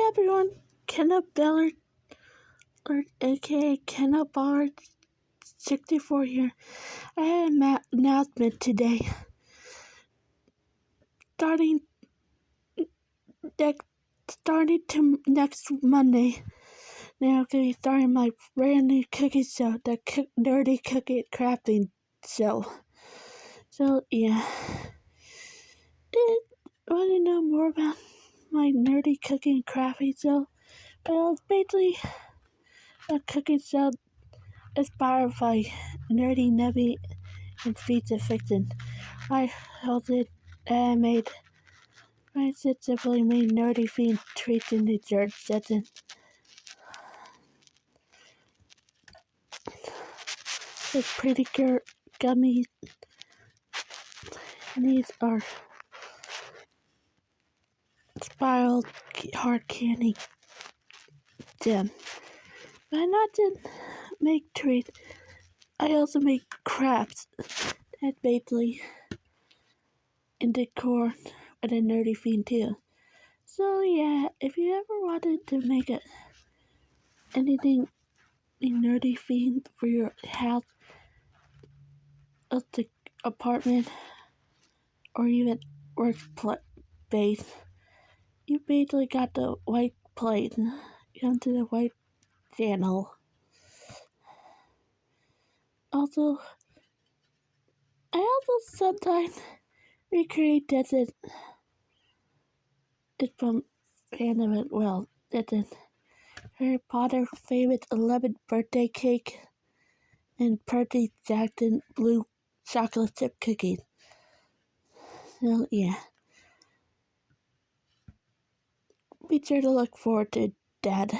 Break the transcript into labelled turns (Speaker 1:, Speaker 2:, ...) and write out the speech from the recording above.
Speaker 1: Hey everyone, Kenneth Ballard, aka Kenneth Ballard 64 here. I had an announcement today. Starting next Monday, now I'm going to be starting my brand new cookie show, the Nerdy Cookie Crafting Show. So yeah, want to know more about my nerdy cooking and crafting show? Well, it's basically a cooking show inspired by nerdy nummy and pizza fiction. I hosted and made I simply made nerdy themed treats and desserts setting. With pretty gummies. These are spiral hard candy gem. But I not just make treats, I also make crafts that basically and decor with a nerdy theme too. So yeah, if you ever wanted to make anything nerdy themed for your house, the apartment, or even workspace, you basically got the white plate. Come to the white channel. Also, I also sometimes recreate this from fandom as well. That's it. Harry Potter favorite 11th birthday cake and Percy Jackson blue chocolate chip cookies. So yeah, be sure to look forward to that.